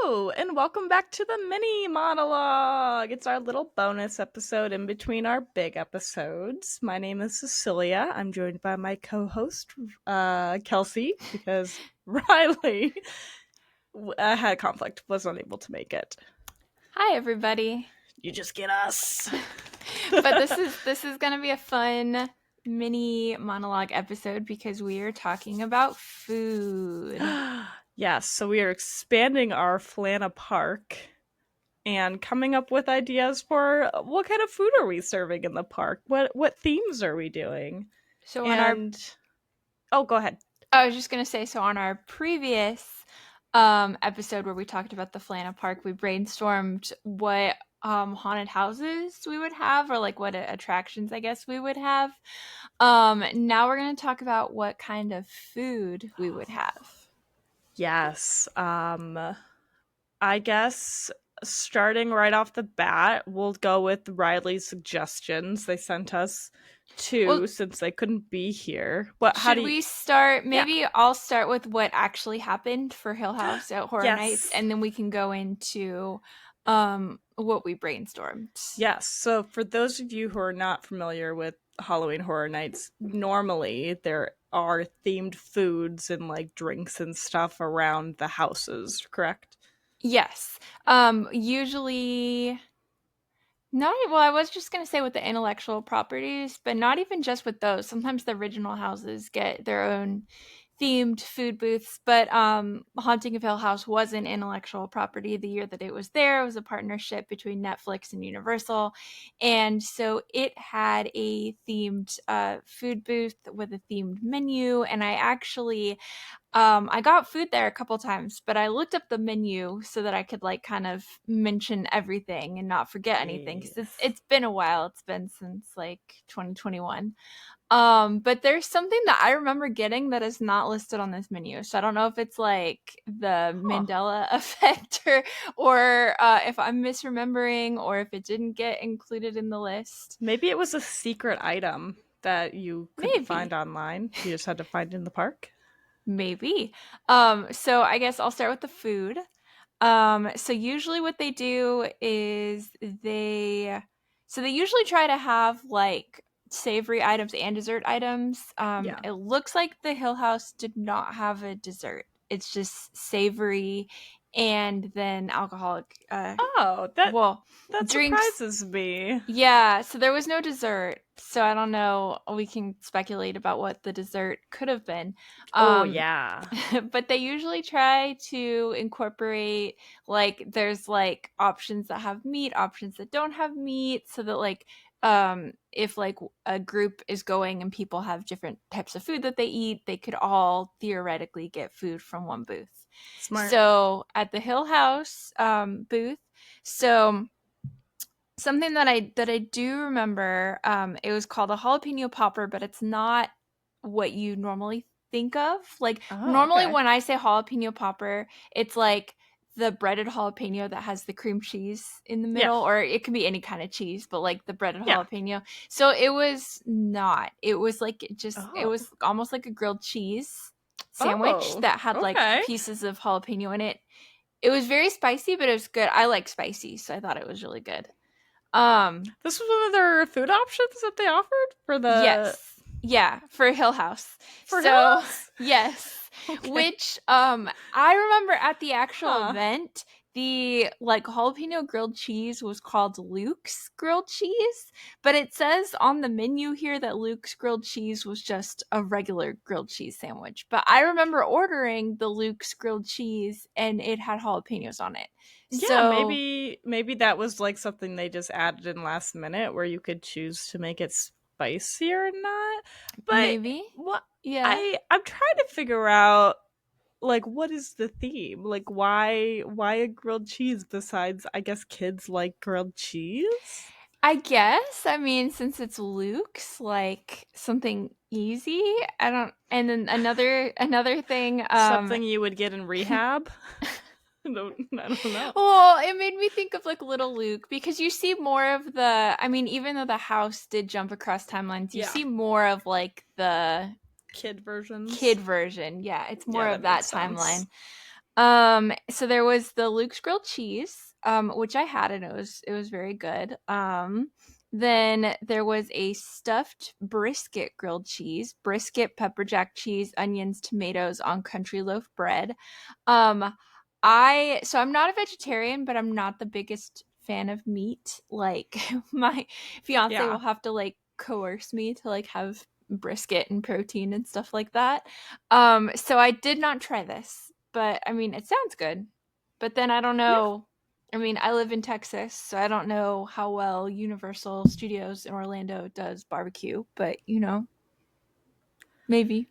Hello, and welcome back to the mini monologue. It's our little bonus episode in between our big episodes. My name is Cecilia. I'm joined by my co-host, Kelsey, because Riley had a conflict, was unable to make it. Hi, everybody. You just get us. But this is going to be a fun mini monologue episode because we are talking about food. Yes, so we are expanding our Flana park and coming up with ideas for what kind of food are we serving in the park? What themes are we doing? So Go ahead. I was just going to say, so on our previous episode where we talked about the Flana Park, we brainstormed what haunted houses we would have, or like what attractions I guess we would have. Now we're going to talk about what kind of food we would have. Yes. I guess starting right off the bat, we'll go with Riley's suggestions. They sent us two since they couldn't be here. We start? Maybe Yeah. I'll start with what actually happened for Hill House at Horror Yes. Nights, and then we can go into what we brainstormed. Yes. So for those of you who are not familiar with Halloween Horror Nights, normally there are themed foods and like drinks and stuff around the houses, correct? Yes. Usually not well, I was just going to say with the intellectual properties, but not even just with those. Sometimes the original houses get their own themed food booths, but Haunting of Hill House was an intellectual property the year that it was there. It was a partnership between Netflix and Universal, and so it had a themed food booth with a themed menu. And I actually I got food there a couple times, but I looked up the menu so that I could like kind of mention everything and not forget anything, because it's been a while. It's been since like 2021. But there's something that I remember getting that is not listed on this menu. So I don't know if it's like the Mandela effect or if I'm misremembering or if it didn't get included in the list. Maybe it was a secret item that you couldn't find online. You just had to find in the park. Maybe. So I guess I'll start with the food. So usually what they do is they usually try to have like savory items and dessert items. It looks like the Hill House did not have a dessert. It's just savory and then alcoholic. That drinks. Surprises me. Yeah, so there was no dessert. So I don't know. We can speculate about what the dessert could have been. Yeah. But they usually try to incorporate, like, there's like options that have meat, options that don't have meat, so that like if like a group is going and people have different types of food that they eat, they could all theoretically get food from one booth. Smart. So at the Hill House booth, so something that I do remember, it was called a jalapeno popper, but it's not what you normally think of. Like normally when I say jalapeno popper, it's like the breaded jalapeno that has the cream cheese in the middle, or it can be any kind of cheese, but like the breaded jalapeno. So it was not. It was like it was almost like a grilled cheese sandwich that had like pieces of jalapeno in it. It was very spicy, but it was good. I like spicy, so I thought it was really good. This was one of their food options that they offered for the for Hill House. Hill House? Yes. Which I remember at the actual event, the like jalapeno grilled cheese was called Luke's grilled cheese, but it says on the menu here that Luke's grilled cheese was just a regular grilled cheese sandwich. But I remember ordering the Luke's grilled cheese and it had jalapenos on it. Yeah, so, maybe that was like something they just added in last minute where you could choose to make it spicier or not. But maybe. I'm trying to figure out like what is the theme? Like why a grilled cheese besides I guess kids like grilled cheese? I guess. I mean, since it's Luke's, like something easy. And then another thing, something you would get in rehab. I don't know. Well, it made me think of like Little Luke, because you see more of the, I mean, even though the house did jump across timelines, you see more of like the kid version. Yeah, it's more of that timeline. So there was the Luke's grilled cheese, which I had and it was very good. Then there was a stuffed brisket grilled cheese, brisket, pepper jack cheese, onions, tomatoes on country loaf bread. Um, I'm not a vegetarian, but I'm not the biggest fan of meat. Like my fiance will Yeah. have to like coerce me to like have brisket and protein and stuff like that. So I did not try this, but I mean, it sounds good. But then I don't Yeah. know. I mean, I live in Texas, so I don't know how well Universal Studios in Orlando does barbecue, but maybe.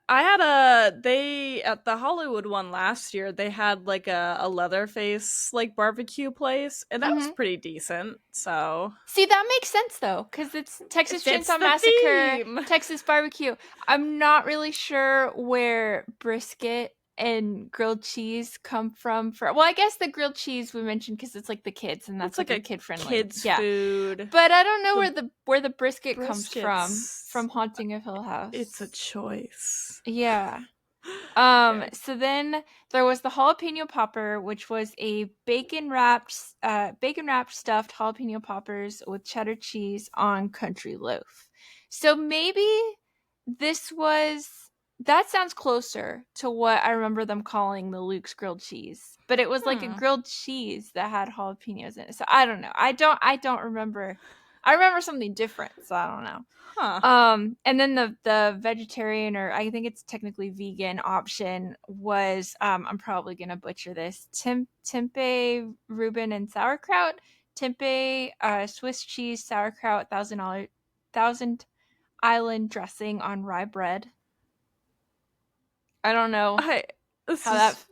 I had a they at the Hollywood one last year. They had like a Leatherface like barbecue place, and that was Mhm. pretty decent. So See, that makes sense though, because it's it Texas fits Chainsaw the Massacre, theme. Texas barbecue. I'm not really sure where brisket and grilled cheese come from. For well, I guess the grilled cheese we mentioned because it's like the kids, and It's that's like like a a kid friendly. kids Yeah, food. but I don't know The where the brisket comes briskets. from Haunting of Hill It's a House. choice. Yeah. Okay. So then there was the jalapeno popper, which was a bacon wrapped stuffed jalapeno poppers with cheddar cheese on country loaf. So maybe this was that sounds closer to what I remember them calling the Luke's grilled cheese. But it was like a Hmm. grilled cheese that had jalapenos in it. So I don't know. I don't remember. I remember something different, so I don't know. Huh. And then the vegetarian, or I think it's technically vegan option was I'm probably gonna butcher this. Tempeh Reuben and sauerkraut, tempeh Swiss cheese sauerkraut, thousand island dressing on rye bread. I don't know I this how that is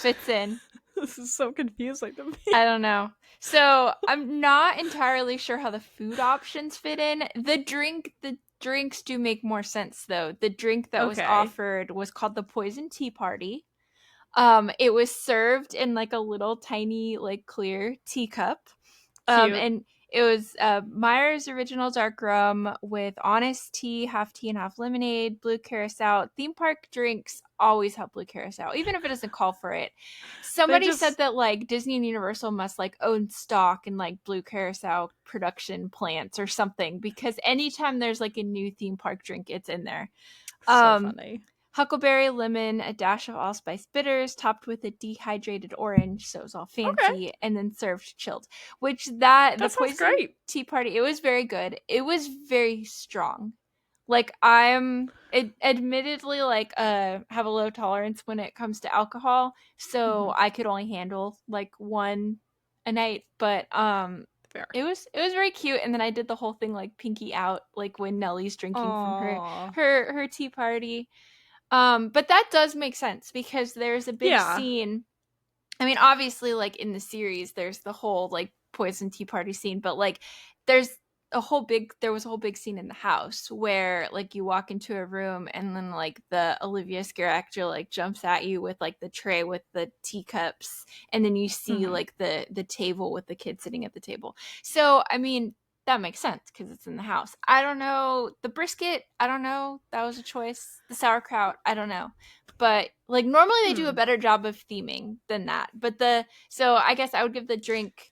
fits in. this is so confusing to me. I don't know. So I'm not entirely sure how the food options fit in. The drinks do make more sense though. The drink that was Okay. offered was called the Poison Tea Party. It was served in like a little tiny, like clear teacup. Cute. And it was Meyer's original dark rum with honest tea, and half lemonade, blue curacao. Theme park drinks always have blue curacao, even if it doesn't call for it. They Somebody said just that like Disney and Universal must like own stock in like blue curacao production plants or something because anytime there's like a new theme park drink, it's in there. so Um, funny. Huckleberry, lemon, a dash of allspice bitters, topped with a dehydrated orange, so it was all Okay. fancy, and then served chilled. Which that the That sounds poison great. tea party, it was very good. It was very strong. Like I'm admittedly like have a low tolerance when it comes to alcohol, Hmm. so I could only handle like one a night, but Fair. it was very cute, and then I did the whole thing like pinky out like when Nellie's drinking from her Aw. her tea party. But that does make sense because there's a big Yeah. scene. I mean, obviously, like in the series, there's the whole like poison tea party scene, but like there's there was a whole big scene in the house where like you walk into a room and then like the Olivia scare actor like jumps at you with like the tray with the teacups, and then you see Hmm. like the table with the kid sitting at the table. So I mean, that makes sense because it's in the house. I don't know the brisket. I don't know. That was a choice. The sauerkraut. I don't know. But like normally they do a Hmm. better job of theming than that. But so I guess I would give the drink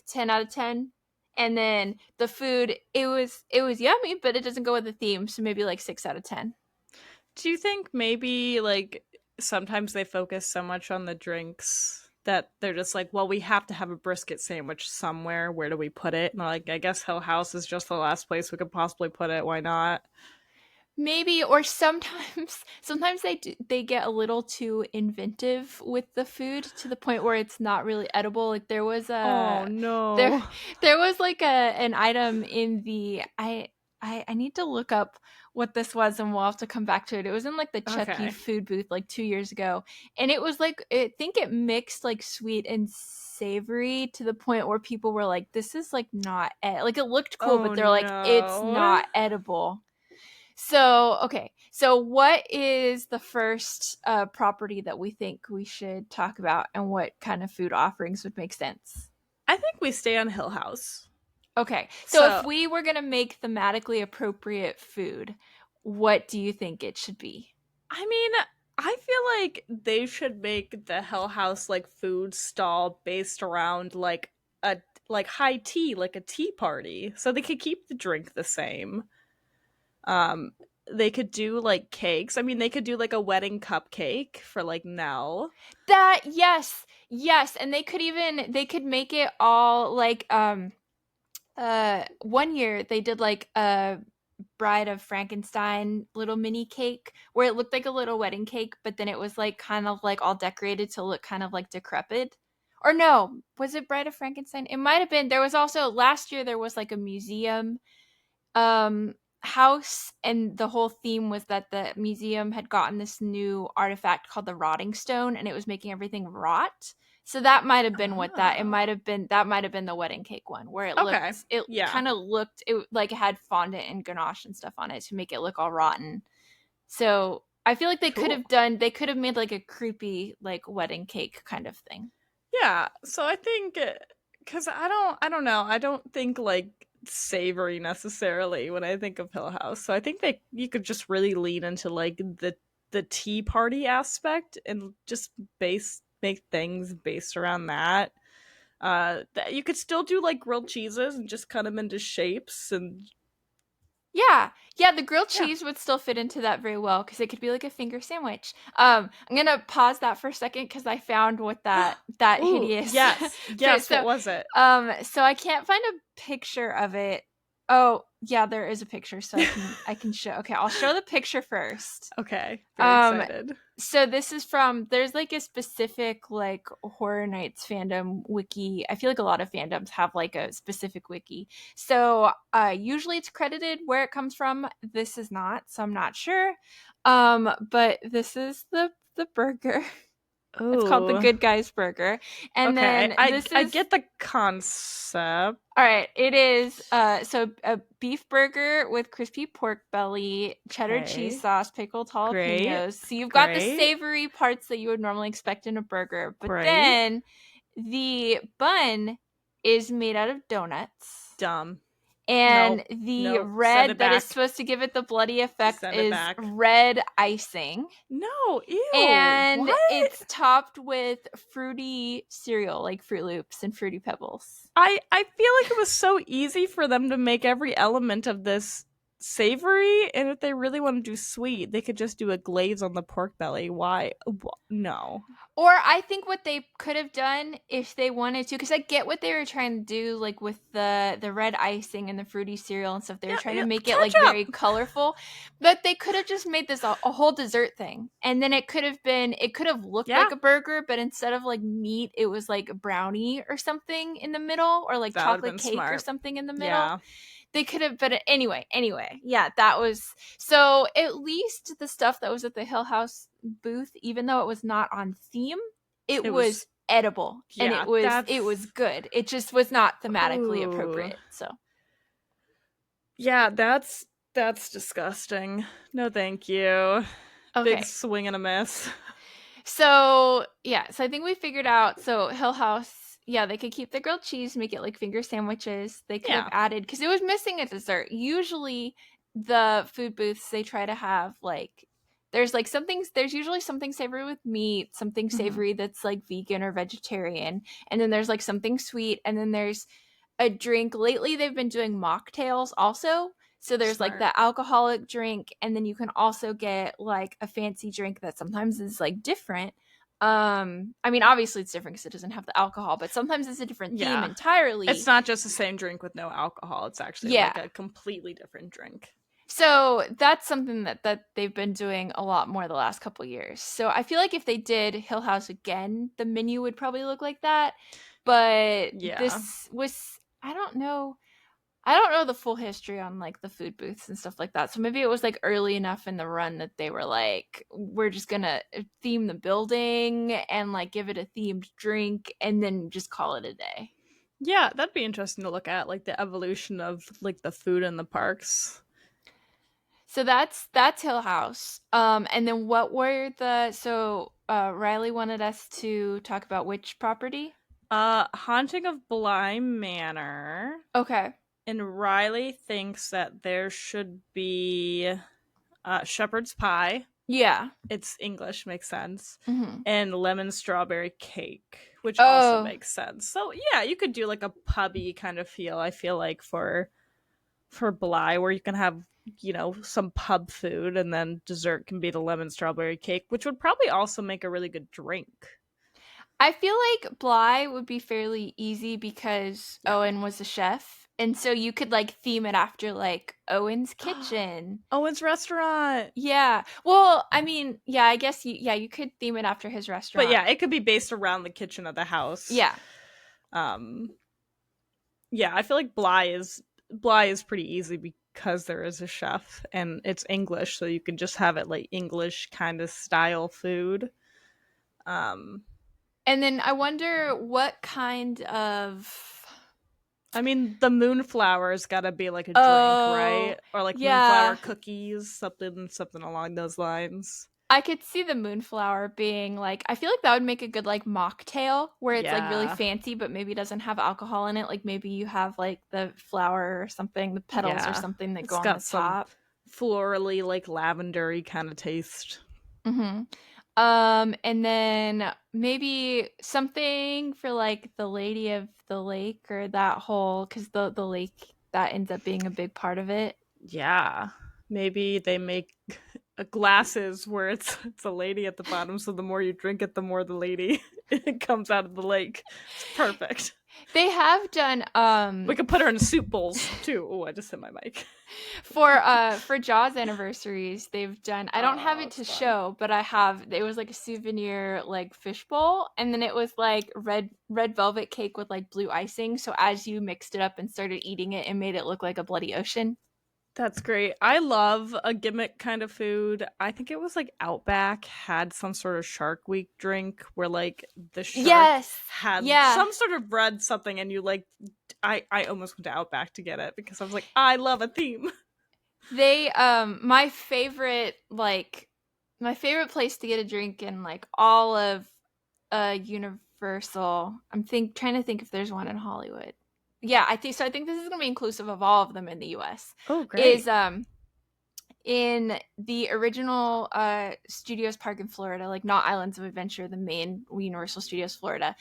10 out of 10. And then the food, it was yummy, but it doesn't go with the theme, so maybe like 6 out of 10. Do you think maybe like sometimes they focus so much on the drinks that they're just like, well, we have to have a brisket sandwich somewhere. Where do we put it? And like, I guess Hill House is just the last place we could possibly put it. Why not? Maybe, or sometimes they get a little too inventive with the food to the point where it's not really edible. Like Oh there no. there was like an item in the I need to look up what this was and we'll have to come back to it. It was in like the Chucky Okay. food booth like 2 years ago. And it was like I think it mixed like sweet and savory to the point where people were like, this is like not like it looked cool, but Oh they're like, it's no. not edible. So, okay. So, what is the first property that we think we should talk about, and what kind of food offerings would make sense? I think we stay on Hill House. Okay. So, if So, we were going to make thematically appropriate food, what do you think it should be? I mean, I feel like they should make the Hell House like food stall based around a like high tea, like a tea party, so they could keep the drink the same. Um, they could do like cakes. I mean, they could do like a wedding cupcake for like Nell. That yes, yes, and they could make it all like one year they did like a Bride of Frankenstein little mini cake where it looked like a little wedding cake, but then it was like kind of like all decorated to look kind of like decrepit. Or no, was it Bride of Frankenstein? It might have been. There was also last year there was like a museum house, and the whole theme was that the museum had gotten this new artifact called the rotting stone, and it was making everything rot. So that might have been what that it Oh, might have been that might have been the wedding cake one where okay, it yeah, kind of looked it like it had fondant and ganache and stuff on it to make it look all rotten. So I feel like cool. they could have made like a creepy like wedding cake kind of thing. Yeah, so I think because I don't know, I don't think like savory necessarily when I think of Hill House. So I think that you could just really lean into like the tea party aspect and just base make things based around that. That you could still do like grilled cheeses and just cut them into shapes and Yeah. Yeah, the grilled yeah. cheese would still fit into that very well because it could be like a finger sandwich. I'm gonna pause that for a second because I found what that Ooh, hideous yes, yes. What so was it? so I can't find a picture of it. Oh, yeah, there is a picture, so I can show. Okay, I'll show the picture first. Okay, very Um, excited. so this is from there's like a specific like Horror Nights fandom wiki. I feel like a lot of fandoms have like a specific wiki. So usually it's credited where it comes from. This is not, so I'm not sure. But this is the burger. It's called the Ooh, Good Guys Burger. And okay. then I this I is get the concept. all right, it is so a beef burger with crispy pork belly, cheddar cheese Okay, sauce, pickled great, jalapenos. So you've got the great, savory parts that you would normally expect in a burger, but great. then the bun is made out of donuts. Dumb. And Nope, the nope. Send red it that is back. supposed to give it the bloody effect Send it is back. red icing. No, ew. And What? it's topped with fruity cereal like Fruit Loops and Fruity Pebbles. I feel like it was so easy for them to make every element of this savory, and if they really want to do sweet, they could just do a glaze on the pork belly. Why? No. Or I think what they could have done if they wanted to, because I get what they were trying to do, like with the red icing and the fruity cereal and stuff. They were Yeah, trying to yeah. make it like very Ketchup. colorful, but they could have just made this a whole dessert thing, and then it could have looked Yeah, like a burger, but instead of like meat, it was like a brownie or something in the middle, or like that would have chocolate been cake or smart. something in the middle. Yeah, They could have, but anyway, yeah, that was so. At least the stuff that was at the Hill House booth, even though it was not on theme, it it was was. edible and Yeah, it that's. was good. It just was not thematically Ooh. appropriate. So Yeah, that's disgusting. No, thank you. Big okay, swing and a miss. so yeah, so I think we figured out. So Hill House, yeah, they could keep the grilled cheese, make it like finger sandwiches. They could have Yeah. added because it was missing a dessert. Usually, the food booths they try to have like there's like something there's usually something savory with meat, something Mm-hmm. savory that's like vegan or vegetarian, and then there's like something sweet, and then there's a drink. Lately, they've been doing mocktails also. So there's like Smart. the alcoholic drink, and then you can also get like a fancy drink that sometimes is like different. I mean, obviously it's different because it doesn't have the alcohol, but sometimes it's a different theme Yeah. It's entirely. not just the same drink with no alcohol. It's actually Yeah. like a completely different drink. So that's something that they've been doing a lot more the last couple years. So I feel like if they did Hill House again, the menu would probably look like that. But Yeah. this was I don't know the full history on like the food booths and stuff like that. So maybe it was like early enough in the run that they were like, we're just gonna theme the building and like give it a themed drink and then just call it a day. Yeah, that'd be interesting to look at, like the evolution of like the food in the parks. So that's Hill House. And then what were the so Riley wanted us to talk about which property? Haunting of Bly Manor. Okay. And Riley thinks that there should be shepherd's pie. Yeah. It's English, makes sense. Mm-hmm. And lemon strawberry cake, which also Oh, makes sense. So yeah, you could do like a pubby kind of feel, I feel like, for Bly, where you can have, some pub food, and then dessert can be the lemon strawberry cake, which would probably also make a really good drink. I feel like Bly would be fairly easy because Yeah. Owen was a chef. And so you could like theme it after like Owen's kitchen. Owen's restaurant. Yeah. Well, I mean, yeah, I guess you could theme it after his But restaurant. yeah, it could be based around the kitchen of the house. Yeah. Um yeah, I feel like Bly is pretty easy because there is a chef and it's English, so you can just have it like English kind of style food. Um And then I wonder what kind of I mean, the moonflower's got to be like a drink, Oh, right? Or like moonflower yeah. cookies, something along those lines. I could see the moonflower being like I feel like that would make a good like mocktail where it's like really Yeah. fancy but maybe doesn't have alcohol in it. Like maybe you have like the flower or something, the petals or Yeah. something that go It's on the got some top. florally like lavendery kind of taste. Mm-hmm. And then maybe something for like the Lady of the Lake or that whole because the lake that ends up being a big part of it. Yeah. Maybe they make glasses where it's a lady at the bottom, so the more you drink it, the more the lady it comes out of the lake. It's perfect. They have done We could put her in soup bowls too. Oh, I just hit my mic. for Jaws anniversaries, they've done I don't have Oh, it it's to fun. show, but I have it was like a souvenir like fishbowl and then it was like red velvet cake with like blue icing. So as you mixed it up and started eating it, it made it look like a bloody ocean. That's great. I love a gimmick kind of food. I think it was like Outback had some sort of Shark Week drink where like the shark Yes. had Yeah. some sort of bread something, and you like I almost went to Outback to get it because I was like, I love a theme. They my favorite place to get a drink in like all of Universal. Trying to think if there's one in Hollywood. Yeah, I think so. I think this is gonna be inclusive of all of them in the US. Oh, Is great. in the original Studios Park in Florida, like not Islands of Adventure, the main Universal Studios Florida.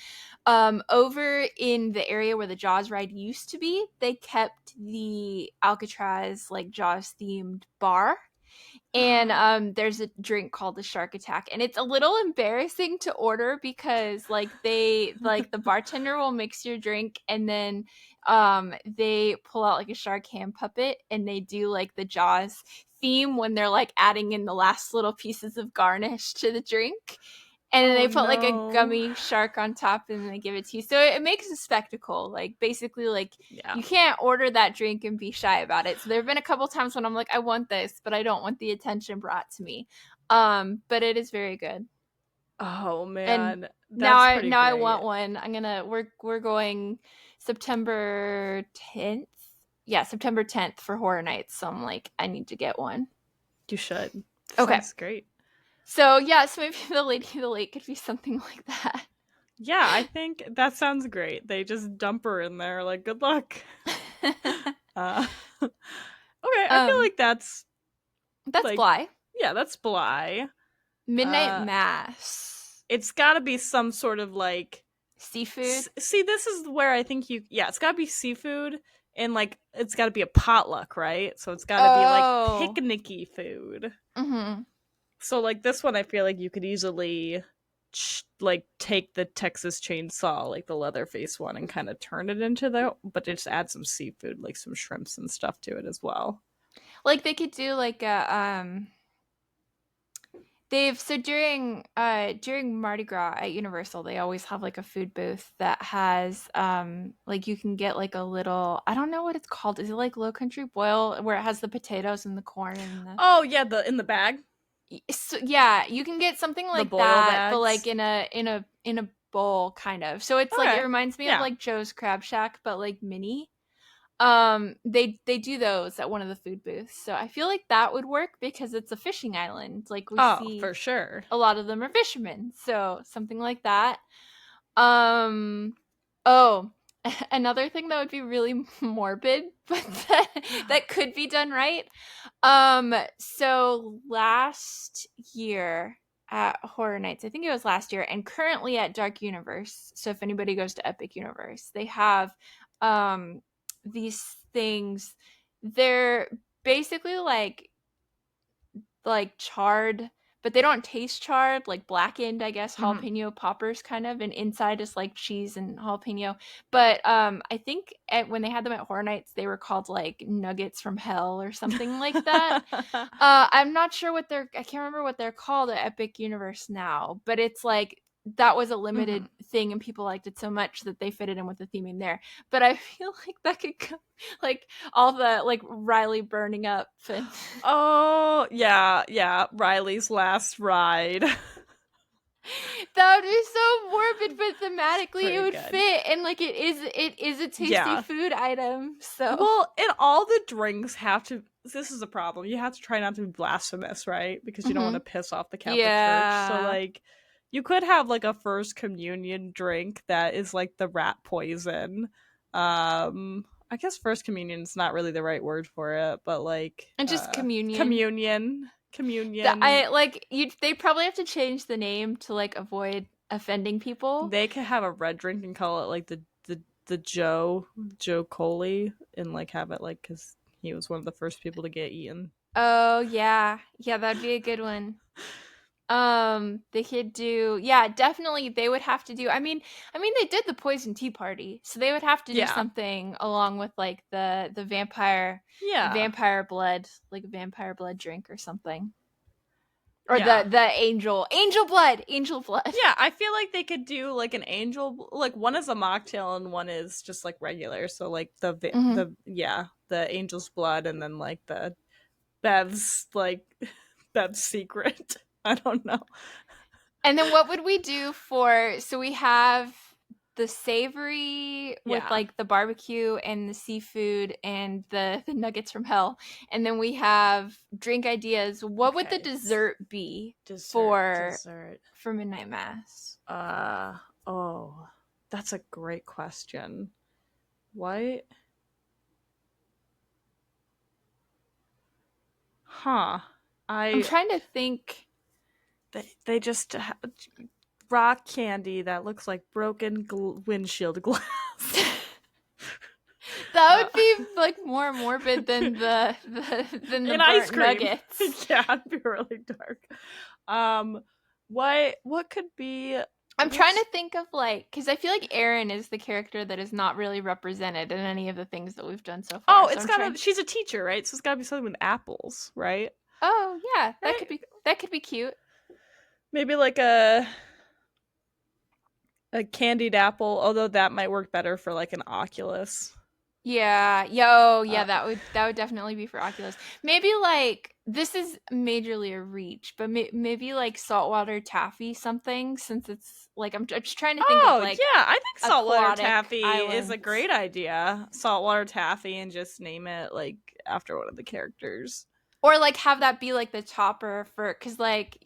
Over in the area where the Jaws ride used to be, they kept the Alcatraz like Jaws themed bar and there's a drink called the Shark Attack, and it's a little embarrassing to order because like the bartender will mix your drink, and then they pull out like a shark hand puppet, and they do like the Jaws theme when they're like adding in the last little pieces of garnish to the drink. And then Oh they put like a no. gummy shark on top and then they give it to you. So it makes a spectacle. Like basically like Yeah. you can't order that drink and be shy about it. So there have been a couple times when I'm like, I want this, but I don't want the attention brought to me. But it is very good. Oh And man, that's pretty now I want great. one. We're going September 10th. Yeah, September 10th for Horror Nights. So I'm like, I need to get one. You should. This Okay. sounds great. So yeah, so maybe the Lady of the Lake could be something like that. Yeah, I think that sounds great. They just dump her in there, like, good luck. Okay, I feel um, like that's that's like, Bly. yeah, that's Bly. Midnight Uh, Mass. it's got to be some sort of like, Seafood. see, this is where I think yeah, it's got to be seafood, and like, it's got to be a potluck, right? So it's got to be like Oh. picnicky food. Mm-hmm. So like this one, I feel like you could easily like take the Texas chainsaw, like the Leatherface one, and kind of turn it into that, but just add some seafood, like some shrimps and stuff to it as well. Like they could do like a they've so during Mardi Gras at Universal, they always have like a food booth that has like you can get like a little I don't know what it's called. Is it like Low Country Boil where it has the potatoes and the corn and the Oh yeah, the in the bag, so, yeah, you can get something the like boil that, but like bags. in a bowl kind of. So it's like it Okay, reminds me of yeah. like Joe's Crab Shack, but like mini. They do those at one of the food booths. So I feel like that would work because it's a fishing island. Like we Oh, see for sure. a lot of them are fishermen. So something like that. Um oh, another thing that would be really morbid, but that could be done right. So last year at Horror Nights, I think it was last year, and currently at Dark Universe. So if anybody goes to Epic Universe, they have these things. They're basically like charred, but they don't taste charred, like blackened, I guess, Mhm. jalapeno poppers kind of, and inside is like cheese and jalapeno. But I think when they had them at Horror Nights, they were called like nuggets from hell or something like that. I'm not sure what I can't remember what they're called at Epic Universe now, but it's like that was a Mhm. limited thing and people liked it so much that they fit it in with the theming there. But I feel like that could go, like all the like Riley burning up and Oh, yeah, yeah, Riley's last ride. that would be so morbid, but It's thematically it pretty would good. fit, and like it is a tasty Yeah. food item. So Well, and all the drinks have to. This is a problem. You have to try not to be blasphemous, right? Because you don't want hmm to piss off the Catholic Church. So, yeah. like, you could have like a first communion drink that is like the rat poison. I guess first communion is not really the right word for it, but like, And just communion. communion, That communion. I like you they probably have to change the name to like avoid offending people. They could have a red drink and call it like the Joe Coley, and like have it like because he was one of the first people to get eaten. Oh yeah. Yeah, that'd be a good one. They could do, yeah, definitely they would have to do, I mean they did the poison tea party, so they would have to do Yeah, something along with like the yeah, vampire blood drink or something. Or yeah, the angel blood. yeah. I feel like they could do like an angel, like one is a mocktail and one is just like regular. So like hmm the angel's blood, and then like the Bev's like Bev's secret. I don't know. And then what would we do for, so we have the savory with Yeah. like the barbecue and the seafood and the nuggets from hell. And then we have drink ideas. What would the Okay. dessert be Dessert, for dessert. midnight mass? Uh oh, that's a great question. What? Huh. I'm I trying to think. they just rock candy that looks like broken windshield glass. That uh, would be like more morbid than the in ice burnt cream. nuggets. Yeah, it'd be really dark. Um, what could be? I'm trying What's to think of like, because I feel like Erin is the character that is not really represented in any of the things that we've done so far. Oh, So it's I'm gotta. trying. She's a teacher, right? So it's gotta be something with apples, right? Oh yeah, Right? that could be cute. Maybe like a candied apple, although that might work better for like an Oculus. Yeah, yo, yeah, Uh, that would definitely be for Oculus. Maybe like this is majorly a reach, but maybe like saltwater taffy something, since it's like I'm just trying to think of oh like yeah, I think saltwater aquatic taffy is a islands. great idea. Saltwater taffy, and just name it like after one of the characters. Or like have that be like the topper for, because like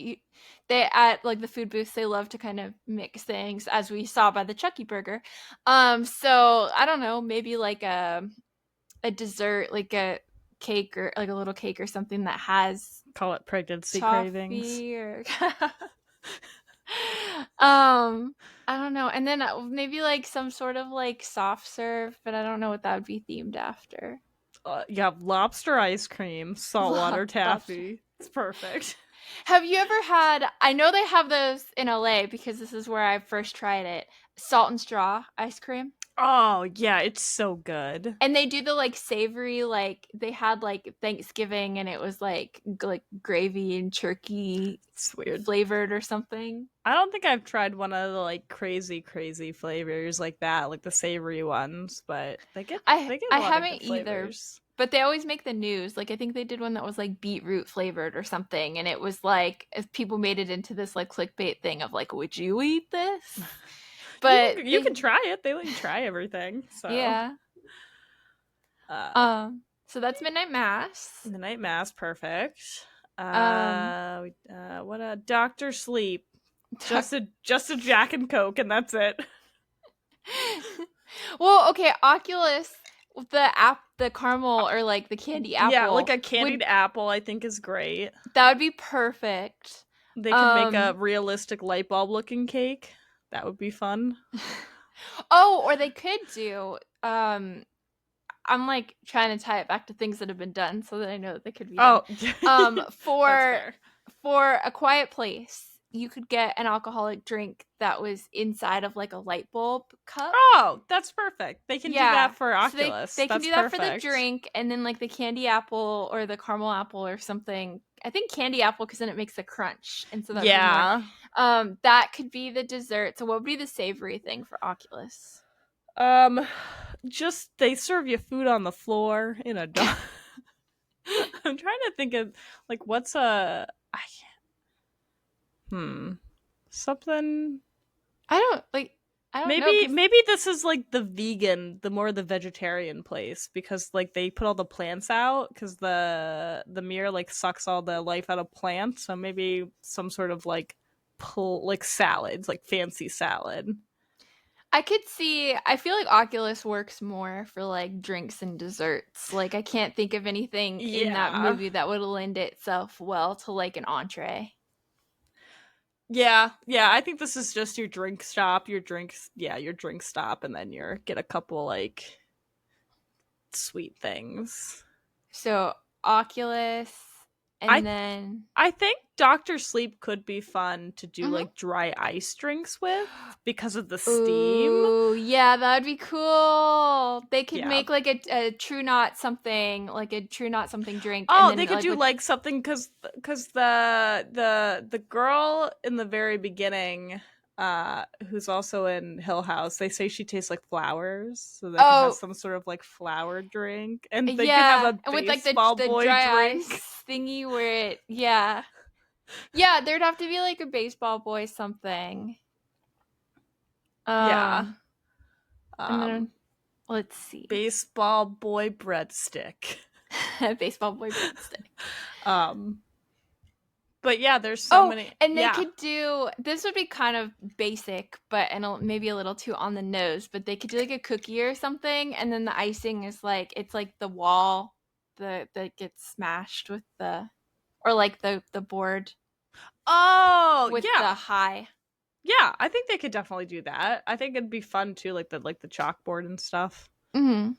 they at like the food booths they love to kind of mix things, as we saw by the Chucky burger. So I don't know, maybe like a dessert, like a cake or like a little cake or something that has Call it pregnancy cravings. toffee or um I don't know. And then maybe like some sort of like soft serve, but I don't know what that would be themed after. You have lobster ice cream, saltwater Lobster. taffy. It's perfect. Have you ever had, I know they have those in LA because this is where I first tried it, salt and straw ice cream. Oh yeah, it's so good. And they do the like savory, like they had like Thanksgiving and it was like gravy and turkey It's weird. flavored or something. I don't think I've tried one of the like crazy flavors like that, like the savory ones, but I they get I a lot of haven't good either, flavors. but they always make the news. Like I think they did one that was like beetroot flavored or something, and it was like if people made it into this like clickbait thing of like, would you eat this? But You they, can try it. They let you try everything. So yeah. uh So that's midnight mass. the night mass, perfect. Um, What a Doctor Sleep. Just a Jack and Coke, and that's it. Well, okay, Oculus, the caramel or like the candy Yeah, like apple a candied would apple, I think is great. that would be perfect. They could make a Um, realistic light bulb looking cake. That would be fun. oh, or they could do I'm like trying to tie it back to things that have been done so that I know that they could be done. Oh, Um, that's for fair. for A Quiet Place, you could get an alcoholic drink that was inside of like a light bulb cup. Oh, that's perfect. They can do Yeah. that for So they Oculus. they can That's do that for the perfect. drink, and then like the candy apple or the caramel apple or something. I think candy apple because then it makes a crunch, and so that would be more. Yeah. That could be the dessert. So what would be the savory thing for Oculus? Um, just they serve you food on the floor in a dog. I'm trying to think of like what's a I something. I don't like. I don't know Maybe because maybe this is like the vegan, the more the vegetarian place because like they put all the plants out because the mirror like sucks all the life out of plants. So maybe some sort of like pull like salads, like fancy salad. I could see. I feel like Oculus works more for like drinks and desserts. Like I can't think of anything in that Yeah. movie that would lend itself well to like an entree. Yeah, yeah. I think this is just your drink stop, your drinks, yeah, your drink stop, and then you get a couple like sweet things. So Oculus, I and then I think Doctor Sleep could be fun to do mhm. like dry ice drinks with because of the steam. Ooh, yeah, that'd be cool. They could Yeah. make like a true not something, like a true not something drink, and Oh, then they could like do with like something because the girl in the very beginning, who's also in Hill House, they say she tastes like flowers, so they could have oh some sort of like flower drink, and they could have yeah, a and with like baseball the boy dry drink. ice thingy where it yeah, there'd have to be like a baseball boy something. Yeah. Um, and Um, then let's see, baseball boy breadstick. baseball boy breadstick. Um, but yeah, there's so Oh, many. and they Yeah, could do this would be kind of basic, but maybe a little too on the nose. But they could do like a cookie or something, and then the icing is like it's like the wall that gets smashed with the or like the board oh with yeah, the high. yeah. I think they could definitely do that. I think it'd be fun too, like the chalkboard and stuff. Mm-hmm.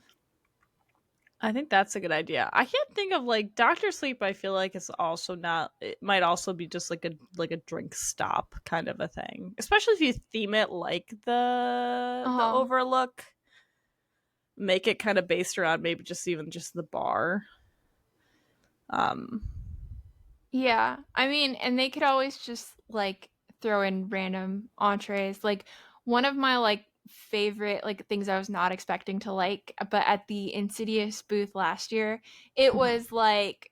I think that's a good idea. I can't think of like Doctor Sleep. I feel like it's also not. It might also be just like a drink stop kind of a thing, especially if you theme it like the Uh huh. Overlook. Make it kind of based around maybe just even just the bar. Um, Yeah, I mean, and they could always just like throw in random entrees. Like one of my like favorite like things I was not expecting to like, but at the Insidious booth last year, it was like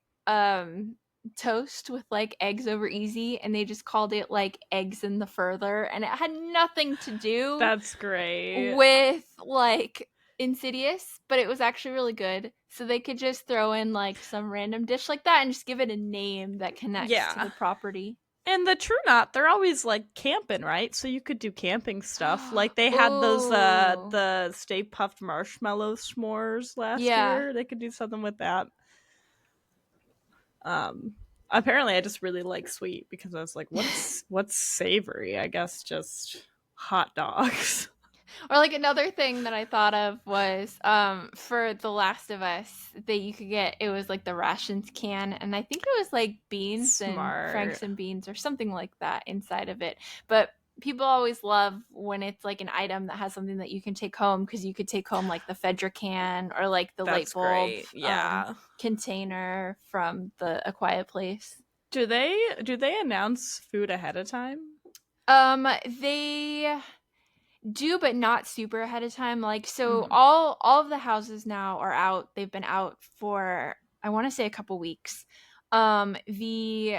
toast with like eggs over easy, and they just called it like eggs in the further, and it had nothing to do that's great. with like Insidious, but it was actually really good. So they could just throw in like some random dish like that and just give it a name that connects to Yeah. the property. And the True Knot, they're always like camping, right? So you could do camping stuff. Like they had those Oh, the Stay Puffed Marshmallow s'mores last yeah. year. They could do something with that. Um apparently I just really like sweet because I was like, what's savory? I guess just hot dogs. Or like another thing that I thought of was for The Last of Us that you could get it was like the rations can, and I think it was like beans and Smart. Franks and beans or something like that inside of it. But people always love when it's like an item that has something that you can take home because you could take home like the Fedra can or like the light That's bulb great. Yeah. container from the A Quiet Place. Do they announce food ahead of time? They do, but not super ahead of time. Like so Mm-hmm. all of the houses now are out. They've been out for I want to say a couple weeks. The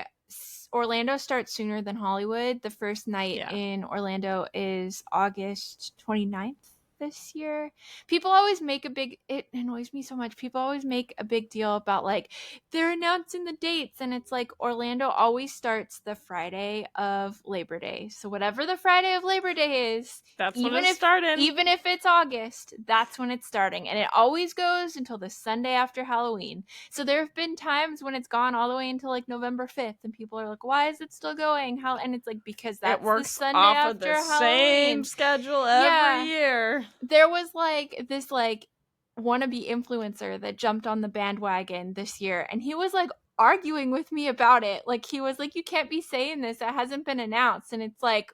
Orlando starts sooner than Hollywood. The first night Yeah. in Orlando is August 29th. this year. People always make it annoys me so much. People always make a big deal about like they're announcing the dates, and it's like Orlando always starts the Friday of Labor Day. So whatever the Friday of Labor Day is, That's when even it's if starting. even if it's August, that's when it's starting. And it always goes until the Sunday after Halloween. So there have been times when it's gone all the way until like November 5th, and people are like, why is it still going? How? And it's like, because It that's the works Sunday off of the after same Halloween. schedule every Yeah. year. There was like this like wannabe influencer that jumped on the bandwagon this year, and he was like arguing with me about it. Like he was like, you can't be saying this. It hasn't been announced. And it's like,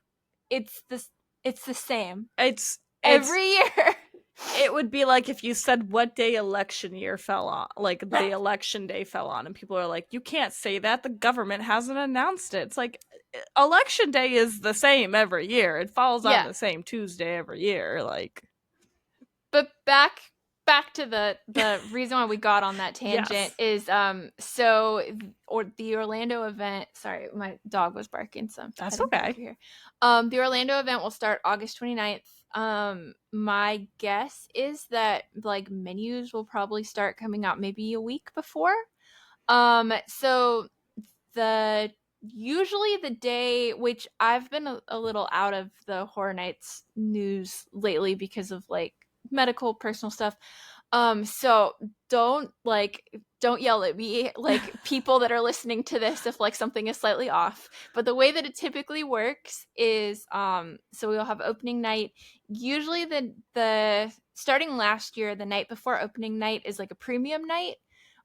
it's this it's the same It's every year. it would be like if you said what day election year fell on, like the election day fell on, and people are like, you can't say that, the government hasn't announced it. It's like, election day is the same every year. It falls on Yeah. the same Tuesday every year. Like, But back to the reason why we got on that tangent yes, is so or the Orlando event, sorry, my dog was barking, so I'm that's heading over okay. here. The Orlando event will start August 29th. My guess is that like menus will probably start coming out maybe a week before. So the usually the day, which I've been a little out of the Horror Nights news lately because of like medical personal stuff. So don't yell at me, like people that are listening to this, if like something is slightly off. But the way that it typically works is so we'll have opening night. Usually the starting last year, the night before opening night is like a premium night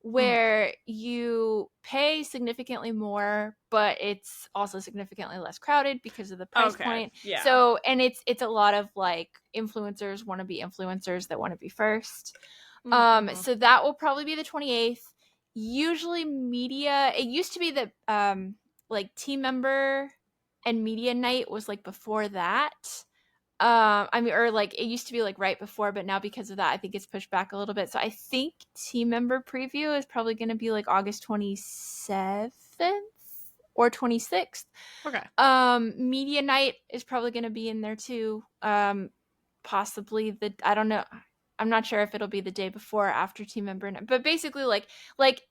where you pay significantly more, but it's also significantly less crowded because of the price Okay, point. yeah. So, and it's a lot of like influencers, wannabe influencers that want to be first. Mm-hmm. So that will probably be the 28th. Usually media, it used to be that like team member and media night was like before that. I mean, or like it used to be like right before, but now because of that, I think it's pushed back a little bit. So I think team member preview is probably going to be like August 27th or 26th. Okay. Media night is probably going to be in there too. Possibly I don't know. I'm not sure if it'll be the day before or after team member night, but basically like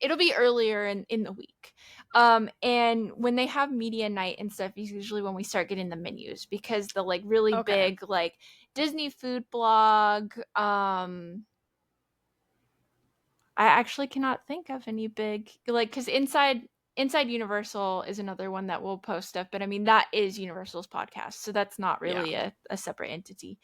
it'll be earlier in the week. And when they have media night and stuff is usually when we start getting the menus, because the like really Okay. big like Disney food blog, I actually cannot think of any big like, because Inside Universal is another one that will post stuff, but I mean that is Universal's podcast, so that's not Yeah. really a separate entity.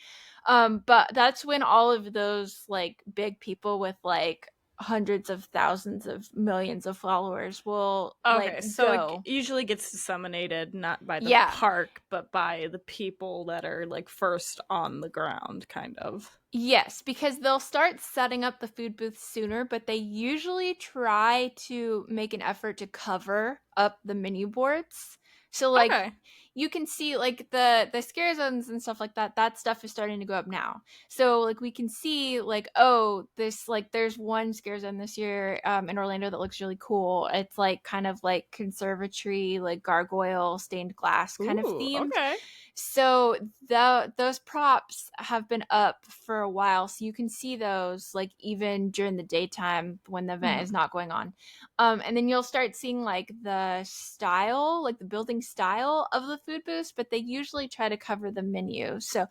But that's when all of those like big people with like hundreds of thousands of millions of followers will like Okay, so it go. usually gets disseminated not by the Yeah. park, but by the people that are like first on the ground, kind of. Yes, because they'll start setting up the food booths sooner, but they usually try to make an effort to cover up the menu boards. So like Okay. you can see like the scare zones and stuff like that, that stuff is starting to go up now. So like we can see like, oh, this like there's one scare zone this year in Orlando that looks really cool. It's like kind of like conservatory, like gargoyle stained glass kind of Ooh, themed. okay. So those props have been up for a while, so you can see those like even during the daytime when the event is Mhm. not going on. And then you'll start seeing like the style, like the building style of the food booths, but they usually try to cover the menu. So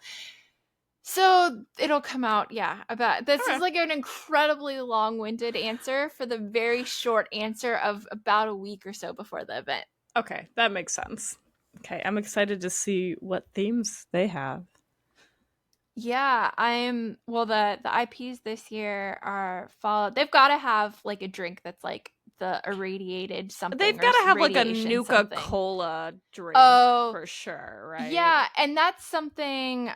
it'll come out, yeah. About this is Okay. like an incredibly long-winded answer for the very short answer of about a week or so before the event. Okay, that makes sense. Okay, I'm excited to see what themes they have. Yeah, I'm well the IPs this year are follow they've got to have like a drink that's like the irradiated They've something or got to have like a radiation Nuka something. Cola drink Oh, for sure, right? yeah, and that's something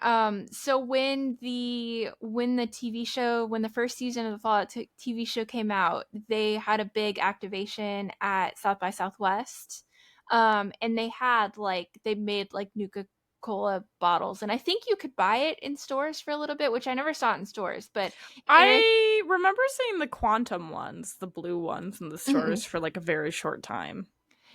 so when the TV show when the first season of the Fallout TV show came out, they had a big activation at South by Southwest. And they had like they made like Nuka Cola bottles, and I think you could buy it in stores for a little bit, which I never saw it in stores, but and I I remember seeing the quantum ones, the blue ones in the mhm. stores for like a very short time.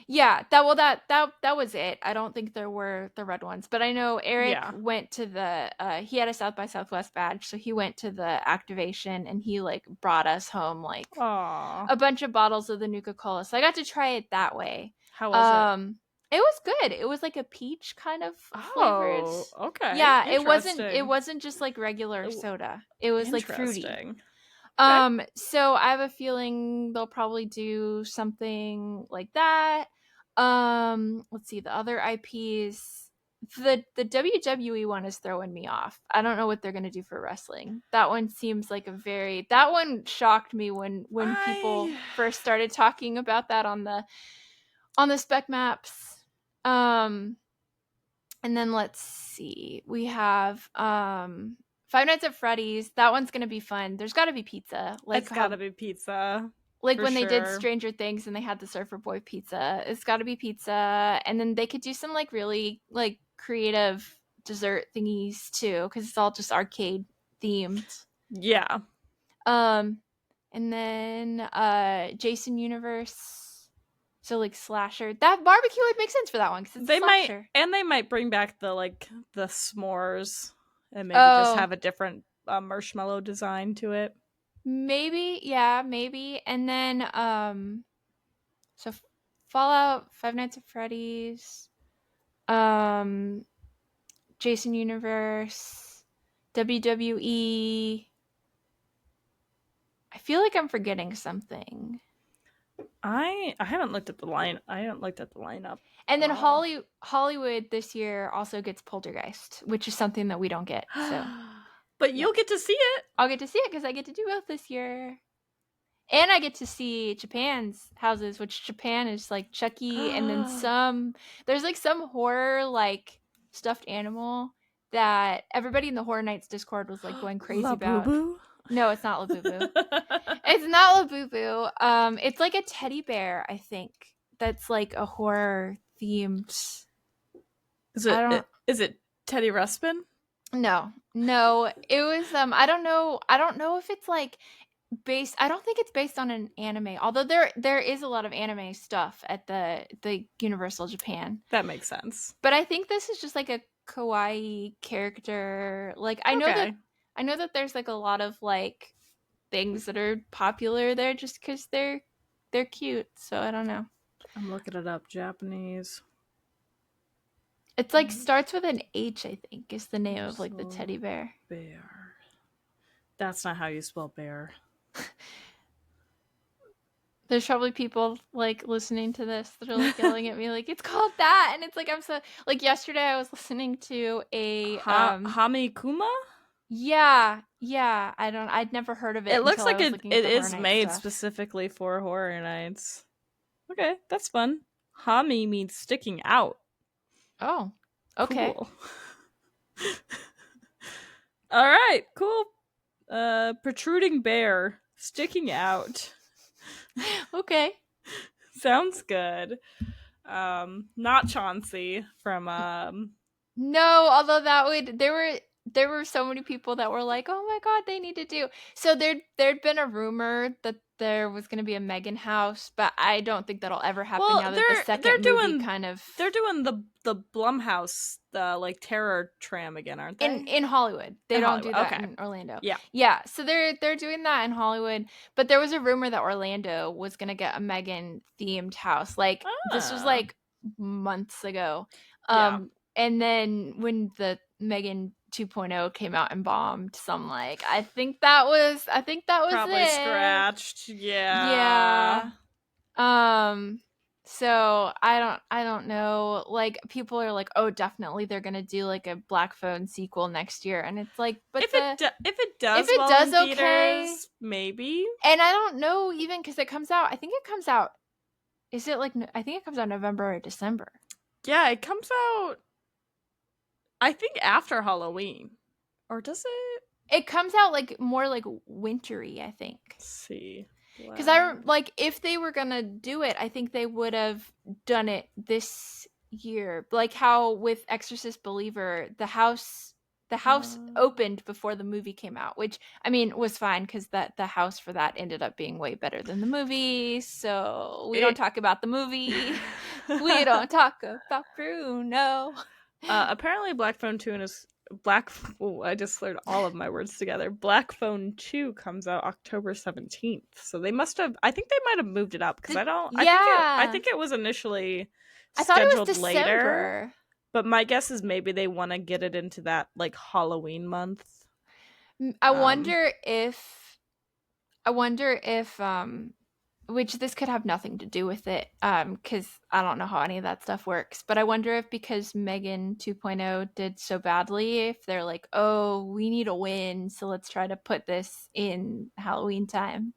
Yeah, that was it. I don't think there were the red ones, but I know Eric Yeah. went to the he had a South by Southwest badge, so he went to the activation and he like brought us home like Aw. a bunch of bottles of the Nuka-Cola. So I got to try it that way. How was it? It was good. It was like a peach kind of flavored. Oh, okay. Yeah, it Interesting. wasn't just like regular Oh, soda. It was like fruity. interesting. Okay. So I have a feeling they'll probably do something like that. Let's see, the other IPs. The WWE one is throwing me off. I don't know what they're gonna do for wrestling. That one seems like that one shocked me when people I first started talking about that on the spec maps. And then let's see. We have Five Nights at Freddy's. That one's gonna be fun. There's gotta be pizza. It's gotta be pizza. Like For when they did sure. Stranger Things and they had the Surfer Boy pizza. It's gotta be pizza. And then they could do some like really like creative dessert thingies too, because it's all just arcade themed. Yeah. Um and then Jason Universe. So like slasher. That barbecue would make sense for that one because it's a slasher. They might bring back the s'mores and maybe just Oh, have a different marshmallow design to it. maybe, yeah, maybe. And then so Fallout, Five Nights at Freddy's, um Jason Universe, WWE. I feel like I'm forgetting something. I haven't looked at the line. I haven't looked at the lineup And at then all. Hollywood this year also gets Poltergeist, which is something that we don't get. So, But yeah. you'll get to see it. I'll get to see it cuz I get to do both this year. And I get to see Japan's houses, which Japan is like Chucky, and then there's like some horror like stuffed animal that everybody in the Horror Nights Discord was like going crazy La Boo about. Boo. No, it's not Labubu. It's not Labubu. It's like a teddy bear, I think. That's like a horror themed. I don't. Is it Teddy Ruspin? No. It was. I don't know. I don't know if it's like based. I don't think it's based on an anime. Although there is a lot of anime stuff at the Universal Japan. That makes sense. But I think this is just like a kawaii character. Like I know that there's like a lot of like things that are popular there just because they're cute. So I don't know. I'm looking it up. Japanese. It's like starts with an H, I think, is the name of like the teddy bear. Bear. That's not how you spell bear. There's probably people like listening to this that are like yelling at me like it's called that, and it's like I'm so like yesterday I was listening to a Hamikuma? yeah I'd never heard of it. It looks until like I was it looking at the is Horror Nights made stuff. specifically for Horror Nights. Okay, that's fun. Hami means sticking out. Oh, okay. Cool. All right, cool. Protruding bear, sticking out. Okay. Sounds good. Not Chauncey from No, although that would there were so many people that were like, "Oh my god, they need to do." So there'd been a rumor that there was going to be a Megan house, but I don't think that'll ever happen now that the second movie kind of they're doing the Blumhouse like terror tram again, aren't they? in Hollywood. They In don't Hollywood, do that okay. in Orlando. Yeah. Yeah, so they're doing that in Hollywood, but there was a rumor that Orlando was going to get a Megan themed house. Like this was like months ago. Yeah. And then when the Megan 2.0 came out and bombed, so I'm like, I think that was Probably it. scratched. Yeah. So I don't know. Like people are like, oh, definitely they're gonna do like a Black Phone sequel next year, and it's like, but if it does okay, theaters, maybe. And I don't know even because it comes out. I think it comes out. Is it like? I think it comes out November or December. Yeah, it comes out. I think after Halloween, or does it? It comes out like more like wintry. I think. Let's see. Because I like if they were gonna do it, I think they would have done it this year. Like how with Exorcist Believer, the house opened before the movie came out, which I mean was fine because that the house for that ended up being way better than the movie. So we don't talk about the movie. We don't talk about Bruno. Apparently, Black Phone 2 is Black. Oh, I just slurred all of my words together. Black Phone 2 comes out October 17th. So they must have. I think they might have moved it up because I don't. I Yeah. think it was initially I thought it was scheduled later. December. But my guess is maybe they want to get it into that like Halloween month. I Um, wonder if I wonder if which this could have nothing to do with it cuz I don't know how any of that stuff works, but I wonder if because Megan 2.0 did so badly if they're like, "Oh, we need a win, so let's try to put this in Halloween time."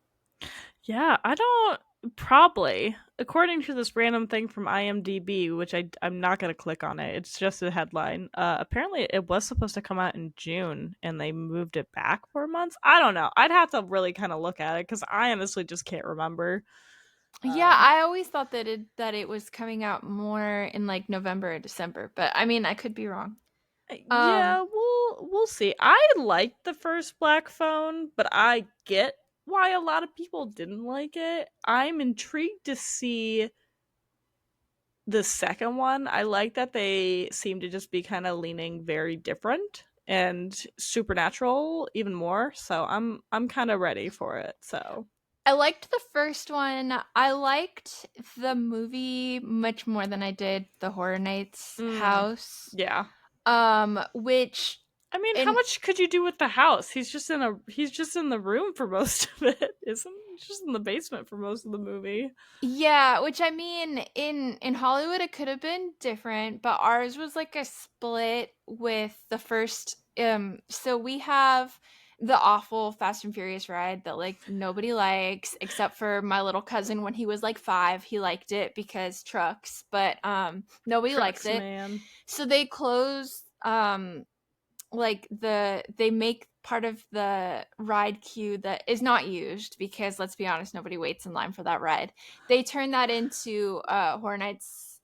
yeah, I don't. Probably, according to this random thing from IMDb, which I'm not gonna click on it. It's just a headline. Apparently, it was supposed to come out in June, and they moved it back 4 months. I don't know. I'd have to really kind of look at it because I honestly just can't remember. Yeah, Um, I always thought that it was coming out more in like November or December, but I mean, I could be wrong. yeah, Um we'll see. I liked the first Black Phone, but I get why a lot of people didn't like it. I'm intrigued to see the second one. I like that they seem to just be kind of leaning very different and supernatural even more. So I'm kind of ready for it. So I liked the first one. I liked the movie much more than I did the Horror Nights mm, house. yeah. Which I mean, how in much could you do with the house? He's just in the room for most of it, isn't he? He's just in the basement for most of the movie. Yeah, which I mean, in Hollywood it could have been different, but ours was like a split with the first so we have the awful Fast and Furious ride that like nobody likes except for my little cousin when he was like 5, he liked it because trucks, but nobody likes Trucks, it. man. So they close like they make part of the ride queue that is not used because let's be honest nobody waits in line for that ride. They turn that into Horror Nights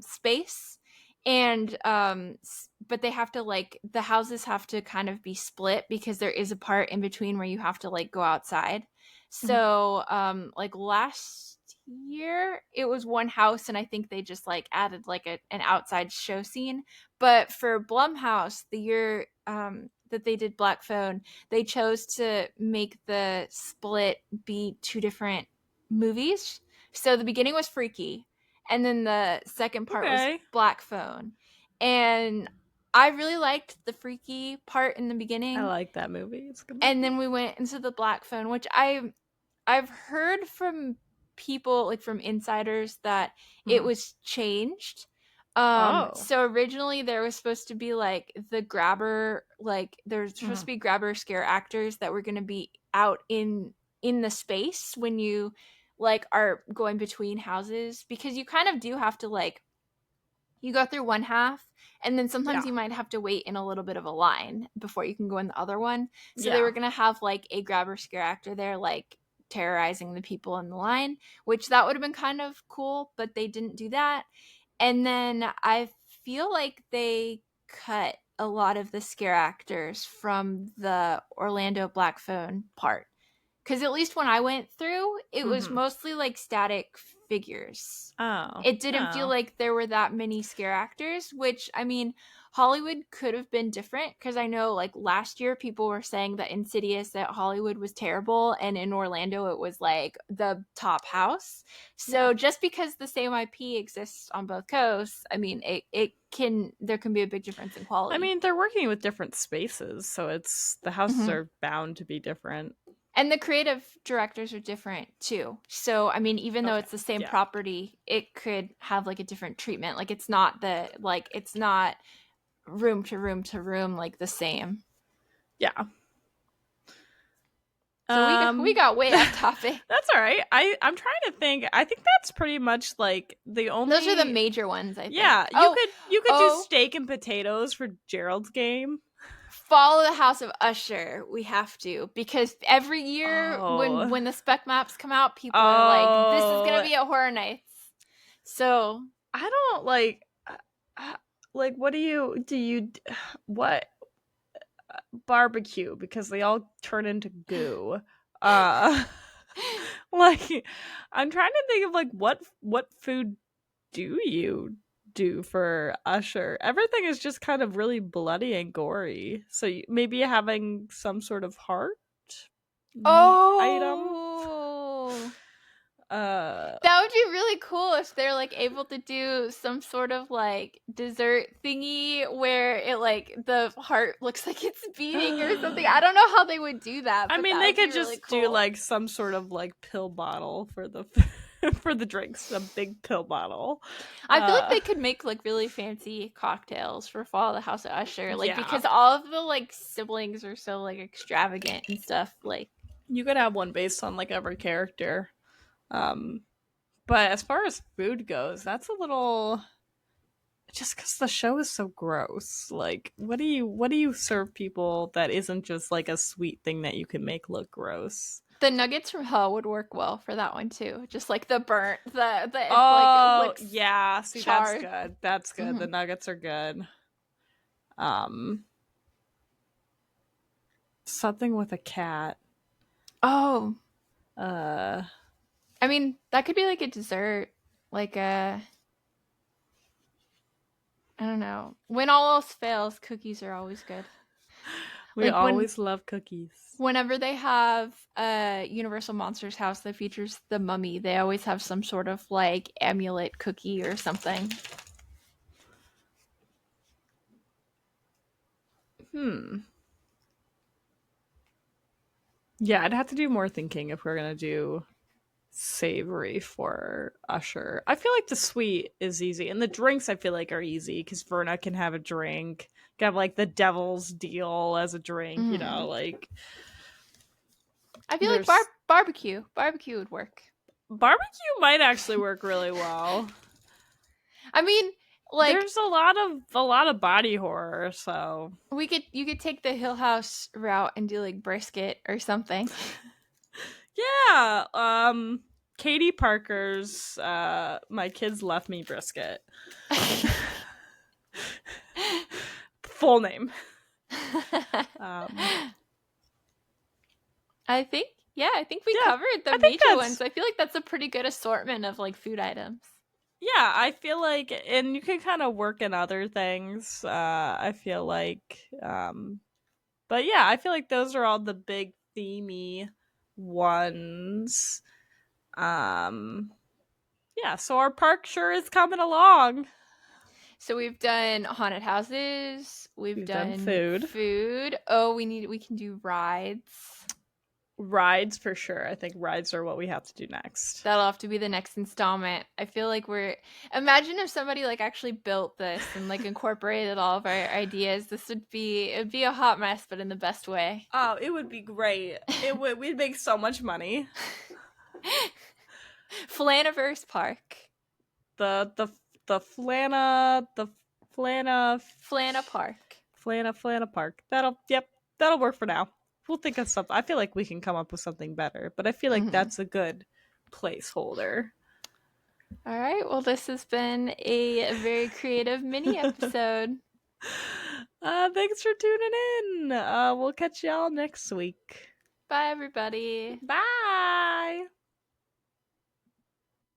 space, and but they have to like the houses have to kind of be split because there is a part in between where you have to like go outside. Mhm. So like last year it was one house and I think they just like added like an outside show scene, but for Blumhouse, the year that they did Black Phone, they chose to make the split be two different movies. So the beginning was Freaky, and then the second part was Okay. Black Phone. And I really liked the Freaky part in the I beginning. like that movie. It's a good And movie. then we went into the Black Phone, which I've heard from people like from insiders that it Mhm. was changed. Oh. So originally there was supposed to be like the grabber, like there's supposed to Mhm. be grabber scare actors that were going to be out in the space when you like are going between houses because you kind of do have to like you go through one half and then sometimes Yeah. you might have to wait in a little bit of a line before you can go in the other one. So they Yeah. were going to have like a grabber scare actor there like terrorizing the people in the line, which that would have been kind of cool, but they didn't do that. And then I feel like they cut a lot of the scare actors from the Orlando Black Phone part. Because at least when I went through, it was Mhm. mostly like static figures. Oh. It didn't feel Oh. like there were that many scare actors, which I mean, Hollywood could have been different because I know like last year people were saying that Insidious at Hollywood was terrible and in Orlando it was like the top house. Yeah. So just because the same IP exists on both coasts, I mean, it can there can be a big difference in I quality. mean, they're working with different spaces, so it's the houses Mhm. are bound to be different. And the creative directors are different too. So, I mean, even though Okay. it's the same Yeah. property, it could have like a different treatment. Like it's not room to room to room like the same. Yeah. So we got way off topic. That's all right. I'm trying to think. I think that's pretty much like the Those are the only. major ones, I think. Yeah, you could do Oh, steak and potatoes for Gerald's game. follow the House of Usher. We have to because every year Oh. when the spec maps come out, people are like, "This is gonna Oh. be a Horror Nights." So I don't uh, like what do you what barbecue because they all turn into goo. Uh like I'm trying to think of like what food do you do for Usher? Everything is just kind of really bloody and gory. So maybe having some sort of heart meat item. Oh, Uh that would be really cool if they're like able to do some sort of like dessert thingy where it like the heart looks like it's beating or something. I don't know how they would do that, I but mean, that they would be could really just do cool. like some sort of like pill bottle for the for the drinks, a big pill bottle. I feel like Uh they could make like really fancy cocktails for Fall of the House of Usher, like yeah. because all of the like siblings are so like extravagant and stuff. Like, You could have one based on like every character. Um but as far as food goes, that's a little just because the show is so gross. Like, what do you serve people that isn't just like a sweet thing that you can make look gross? the nuggets from hell would work well for that one too. Just like the burnt, the it like Oh looks yeah, see that's charred. good. That's good. The Mhm. nuggets are good. Um, something with a cat. Oh, Uh, I mean that could be like a dessert, like a I don't know. When all else fails, cookies are always good. we Like always love cookies. whenever they have a Universal Monsters house that features the mummy, they always have some sort of like amulet cookie or something. Hmm. Yeah, I'd have to do more thinking if we're gonna do savory for Usher. I feel like the sweet is easy, and the drinks I feel like are easy because Verna can have a drink. Can have like the Devil's Deal as a drink. Mm. Like I feel like there's barbecue would work. barbecue might actually work really well. I mean, like There's a lot of body horror, so we could you could take the Hill House route and do like brisket or something. yeah. Katie Parker's My Kids Left Me Brisket. Full name. Um I think we yeah, covered the I think major ones. that's I feel like that's a pretty good assortment of like food items. yeah, I feel like and you can kind of work in other things. I feel like but yeah, I feel like those are all the big themey ones. Um yeah, so our park sure is coming along. So we've done haunted houses, we've We've done done food. food. Oh, we can do rides. Rides for sure. I think rides are what we have to do next. That'll have to be the next installment. I feel like we're imagine if somebody like actually built this and like incorporated all of our ideas. It'd be a hot mess, but in the best way. Oh, it would be great. It would we'd make so much money. Flanaverse Park. The the Flana the Flana Flana Park. Flana Park. That'll work for now. We'll think of something. I feel like we can come up with something better, but I feel like Mm-hmm. that's a good placeholder. All right. Well, this has been a very creative mini episode. Thanks for tuning in. We'll catch y'all next week. Bye, everybody. Bye.